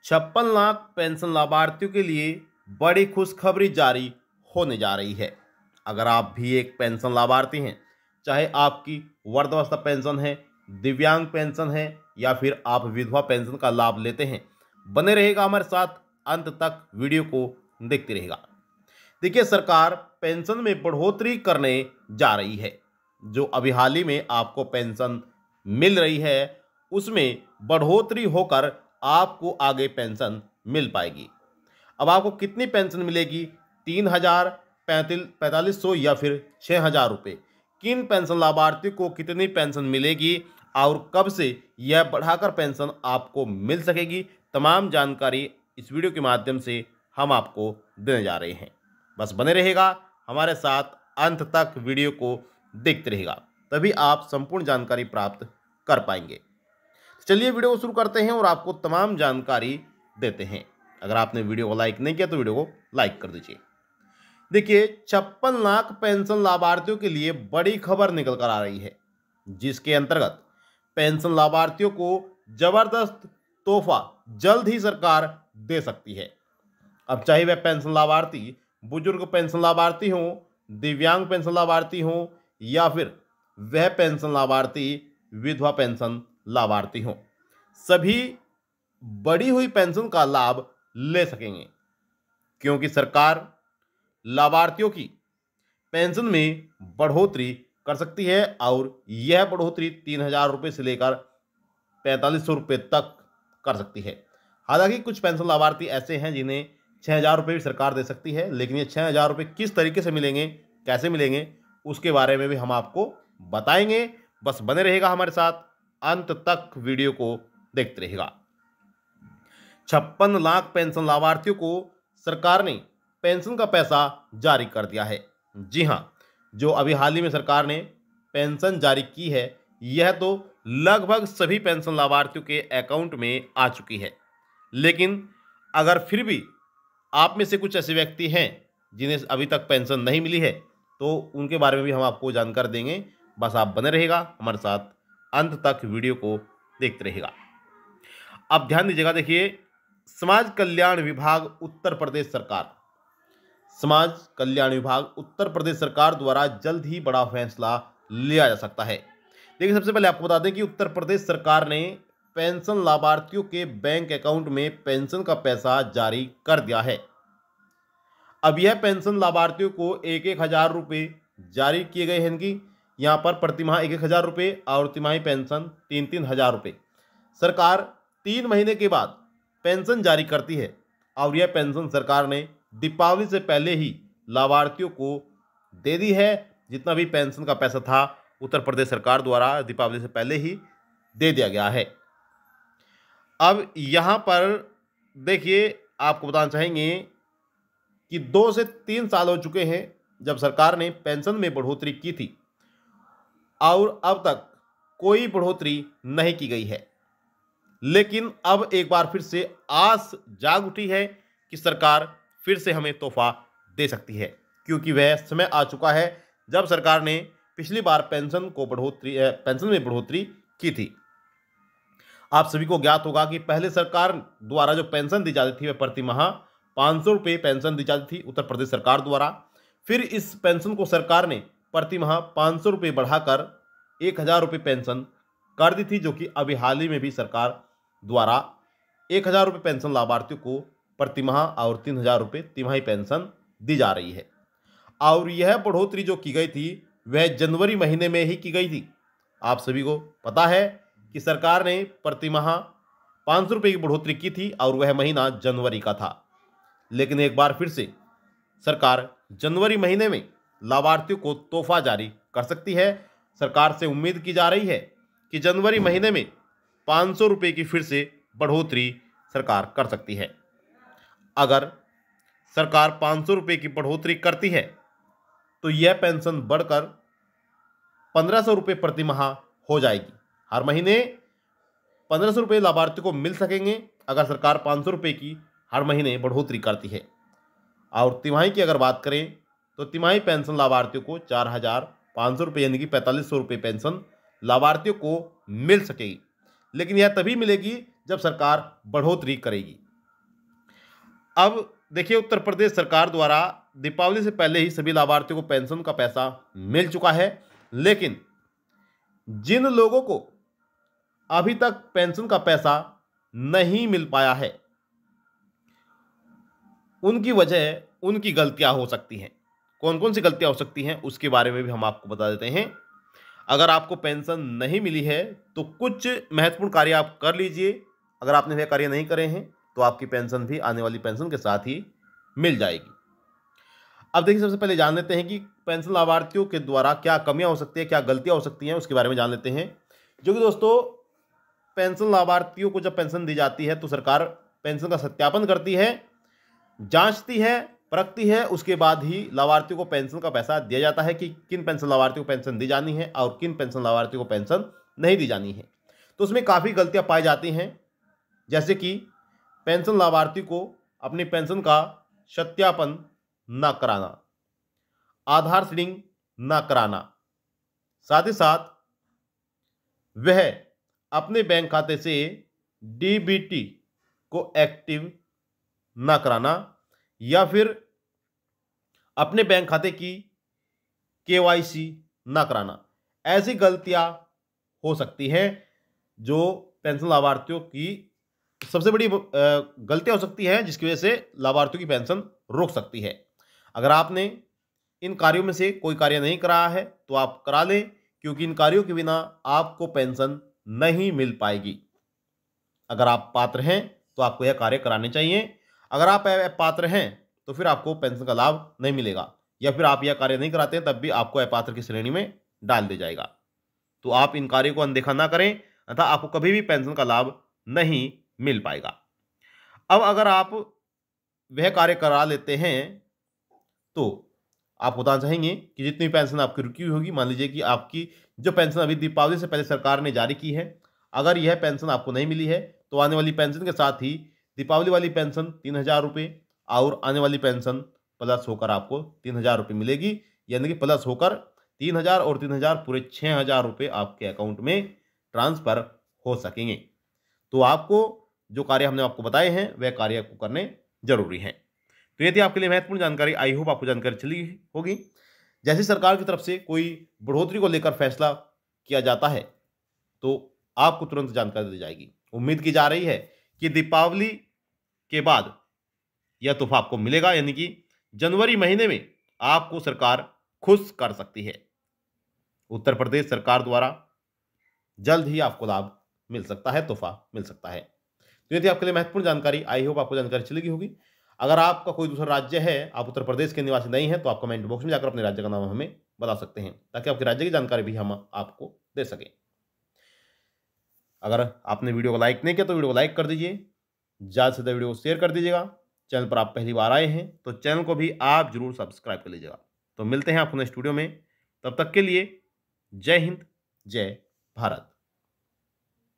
56 lakh pension लाभार्थियों के लिए बड़ी खुशखबरी जारी होने जा रही है। अगर आप भी एक पेंशन लाभार्थी हैं, चाहे आपकी वृद्धावस्था पेंशन है, दिव्यांग पेंशन है या फिर आप विधवा पेंशन का लाभ लेते हैं, बने रहेगा हमारे साथ अंत तक, वीडियो को देखते रहेगा। देखिए, सरकार पेंशन में बढ़ोतरी करने जा रही है। जो अभी हाल ही में आपको पेंशन मिल रही है, उसमें बढ़ोतरी होकर आपको आगे पेंशन मिल पाएगी। अब आपको कितनी पेंशन मिलेगी? 3,000, 4,500 या फिर 6,000 रुपये। किन पेंशन लाभार्थियों को कितनी पेंशन मिलेगी और कब से यह बढ़ाकर पेंशन आपको मिल सकेगी, तमाम जानकारी इस वीडियो के माध्यम से हम आपको देने जा रहे हैं। बस बने रहेगा हमारे साथ अंत तक, वीडियो को देखते रहेगा, तभी आप संपूर्ण जानकारी प्राप्त कर पाएंगे। चलिए वीडियो को शुरू करते हैं और आपको तमाम जानकारी देते हैं। अगर आपने वीडियो को लाइक नहीं किया तो वीडियो को लाइक कर दीजिए। देखिए, 56 लाख पेंशन लाभार्थियों के लिए बड़ी खबर निकल कर आ रही है, जिसके अंतर्गत पेंशन लाभार्थियों को जबरदस्त तोहफा जल्द ही सरकार दे सकती है। अब चाहे वह पेंशन लाभार्थी बुजुर्ग पेंशन लाभार्थी हों, दिव्यांग पेंशन लाभार्थी हों या फिर वह पेंशन लाभार्थी विधवा पेंशन लाभार्थी हों, सभी बढ़ी हुई पेंशन का लाभ ले सकेंगे, क्योंकि सरकार लाभार्थियों की पेंशन में बढ़ोतरी कर सकती है और यह बढ़ोतरी 3,000 रुपये से लेकर 4,500 रुपये तक कर सकती है। हालांकि कुछ पेंशन लाभार्थी ऐसे हैं जिन्हें 6,000 रुपये भी सरकार दे सकती है, लेकिन ये 6,000 रुपये किस तरीके से मिलेंगे, कैसे मिलेंगे, उसके बारे में भी हम आपको बताएंगे। बस बने रहेगा हमारे साथ अंत तक, वीडियो को देखते रहेगा। 56 लाख पेंशन लाभार्थियों को सरकार ने पेंशन का पैसा जारी कर दिया है। जी हां, जो अभी हाल ही में सरकार ने पेंशन जारी की है, यह तो लगभग सभी पेंशन लाभार्थियों के अकाउंट में आ चुकी है। लेकिन अगर फिर भी आप में से कुछ ऐसे व्यक्ति हैं जिन्हें अभी तक पेंशन नहीं मिली है, तो उनके बारे में भी हम आपको जानकारी देंगे। बस आप बने रहेगा हमारे साथ अंत तक, वीडियो को देखते रहेगा। अब ध्यान दीजिएगा। देखिए, समाज कल्याण विभाग उत्तर प्रदेश सरकार, समाज कल्याण विभाग उत्तर प्रदेश सरकार द्वारा जल्द ही बड़ा फैसला लिया जा सकता है। देखिए, सबसे पहले आपको बता दें कि उत्तर प्रदेश सरकार ने पेंशन लाभार्थियों के बैंक अकाउंट में पेंशन का पैसा जारी कर दिया है। अब यह पेंशन लाभार्थियों को 1,000 रुपये जारी किए गए हैं। इनकी यहाँ पर प्रतिमाह 1,000 रुपये और तिमाही पेंशन 3,000 रुपये। सरकार 3 महीने के बाद पेंशन जारी करती है और यह पेंशन सरकार ने दीपावली से पहले ही लाभार्थियों को दे दी है। जितना भी पेंशन का पैसा था उत्तर प्रदेश सरकार द्वारा दीपावली से पहले ही दे दिया गया है। अब यहाँ पर देखिए, आपको बताना चाहेंगे कि 2 से 3 साल हो चुके हैं जब सरकार ने पेंशन में बढ़ोतरी की थी और अब तक कोई बढ़ोतरी नहीं की गई है। लेकिन अब एक बार फिर से आस जाग उठी है कि सरकार फिर से हमें तोहफा दे सकती है, क्योंकि वह समय आ चुका है जब सरकार ने पिछली बार पेंशन में बढ़ोतरी की थी। आप सभी को ज्ञात होगा कि पहले सरकार द्वारा जो पेंशन दी जाती थी वह प्रतिमाह 500 रुपये पेंशन दी जाती थी उत्तर प्रदेश सरकार द्वारा। फिर इस पेंशन को सरकार ने प्रतिमाह 500 रुपये बढ़ाकर 1,000 रुपये पेंशन कर दी थी, जो कि अभी हाल ही में भी सरकार द्वारा 1,000 रुपये पेंशन लाभार्थियों को प्रतिमाह और 3,000 रुपये तिमाही पेंशन दी जा रही है। और यह बढ़ोतरी जो की गई थी वह जनवरी महीने में ही की गई थी। आप सभी को पता है कि सरकार ने प्रतिमाह 500 रुपये की बढ़ोतरी की थी और वह महीना जनवरी का था। लेकिन एक बार फिर से सरकार जनवरी महीने में लाभार्थियों को तोहफा जारी कर सकती है। सरकार से उम्मीद की जा रही है कि जनवरी महीने में 500 रुपये की फिर से बढ़ोतरी सरकार कर सकती है। अगर सरकार 500 रुपये की बढ़ोतरी करती है तो यह पेंशन बढ़कर 1,500 रुपये प्रति माह हो जाएगी। हर महीने 1,500 रुपये लाभार्थियों को मिल सकेंगे अगर सरकार 500 रुपये की हर महीने बढ़ोतरी करती है। और तिमाही की अगर बात करें तो तिमाही पेंशन लाभार्थियों को 4,500 रुपये यानी कि 4,500 रुपये पेंशन लाभार्थियों को मिल सकेगी। लेकिन यह तभी मिलेगी जब सरकार बढ़ोतरी करेगी। अब देखिए, उत्तर प्रदेश सरकार द्वारा दीपावली से पहले ही सभी लाभार्थियों को पेंशन का पैसा मिल चुका है, लेकिन जिन लोगों को अभी तक पेंशन का पैसा नहीं मिल पाया है, उनकी वजह उनकी गलतियां हो सकती हैं। कौन कौन सी गलतियां हो सकती हैं उसके बारे में भी हम आपको बता देते हैं। अगर आपको पेंशन नहीं मिली है तो कुछ महत्वपूर्ण कार्य आप कर लीजिए। अगर आपने वह कार्य नहीं करे हैं तो आपकी पेंशन भी आने वाली पेंशन के साथ ही मिल जाएगी। अब देखिए, सबसे पहले जान लेते हैं कि पेंशन लाभार्थियों के द्वारा क्या कमियां हो सकती है, क्या गलतियां हो सकती हैं, उसके बारे में जान लेते हैं। जो कि दोस्तों, पेंशन लाभार्थियों को जब पेंशन दी जाती है तो सरकार पेंशन का सत्यापन करती है, जांचती है, परखती है, उसके बाद ही लाभार्थियों को पेंशन का पैसा दिया जाता है कि किन पेंशन लाभार्थियों को पेंशन दी जानी है और किन पेंशन लाभार्थियों को पेंशन नहीं दी जानी है। तो उसमें काफ़ी गलतियां पाई जाती हैं, जैसे कि पेंशन लाभार्थी को अपनी पेंशन का सत्यापन न कराना, आधार सीडिंग न कराना, साथ ही साथ वह अपने बैंक खाते से डीबीटी को एक्टिव न कराना, या फिर अपने बैंक खाते की केवाईसी न कराना। ऐसी गलतियां हो सकती हैं जो पेंशन लाभार्थियों की सबसे बड़ी गलतियां हो सकती हैं, जिसकी वजह से लाभार्थियों की पेंशन रुक सकती है। अगर आपने इन कार्यों में से कोई कार्य नहीं कराया है तो आप करा लें, क्योंकि इन कार्यों के बिना आपको पेंशन नहीं मिल पाएगी। अगर आप पात्र हैं तो आपको यह कार्य कराने चाहिए। अगर आप अपात्र हैं तो फिर आपको पेंशन का लाभ नहीं मिलेगा, या फिर आप यह कार्य नहीं कराते हैं तब भी आपको अपात्र की श्रेणी में डाल दिया जाएगा। तो आप इन कार्यों को अनदेखा ना करें, अतः आपको कभी भी पेंशन का लाभ नहीं मिल पाएगा। अब अगर आप वह कार्य करा लेते हैं तो आप बताना चाहेंगे कि जितनी पेंशन आपकी रुकी हुई होगी, मान लीजिए कि आपकी जो पेंशन अभी दीपावली से पहले सरकार ने जारी की है, अगर यह पेंशन आपको नहीं मिली है तो आने वाली पेंशन के साथ ही दीपावली वाली पेंशन 3,000 रुपये और आने वाली पेंशन प्लस होकर आपको 3,000 रुपये मिलेगी। यानी कि प्लस होकर 3,000 और 3,000 पूरे 6,000 रुपये आपके अकाउंट में ट्रांसफ़र हो सकेंगे। तो आपको जो कार्य हमने आपको बताए हैं वह कार्य आपको करने जरूरी हैं। तो ये थी आपके लिए महत्वपूर्ण जानकारी। आई होप आपको जानकारी चली होगी। जैसे सरकार की तरफ से कोई बढ़ोतरी को लेकर फैसला किया जाता है तो आपको तुरंत जानकारी दी जाएगी। उम्मीद की जा रही है कि दीपावली के बाद यह तोहफा आपको मिलेगा, यानी कि जनवरी महीने में आपको सरकार खुश कर सकती है। उत्तर प्रदेश सरकार द्वारा जल्द ही आपको लाभ मिल सकता है, तोहफा मिल सकता है। तो ये थी आपके लिए महत्वपूर्ण जानकारी। आई होप आपको जानकारी चली होगी। अगर आपका कोई दूसरा राज्य है, आप उत्तर प्रदेश के निवासी नहीं हैं, तो आप कमेंट बॉक्स में जाकर अपने राज्य का नाम हमें बता सकते हैं, ताकि आपके राज्य की जानकारी भी हम आपको दे सकें। अगर आपने वीडियो को लाइक नहीं किया तो वीडियो को लाइक कर दीजिए, ज़्यादा से ज़्यादा वीडियो को शेयर कर दीजिएगा। चैनल पर आप पहली बार आए हैं तो चैनल को भी आप जरूर सब्सक्राइब कर लीजिएगा। तो मिलते हैं आपको नेक्स्ट वीडियो में, तब तक के लिए जय हिंद, जय भारत।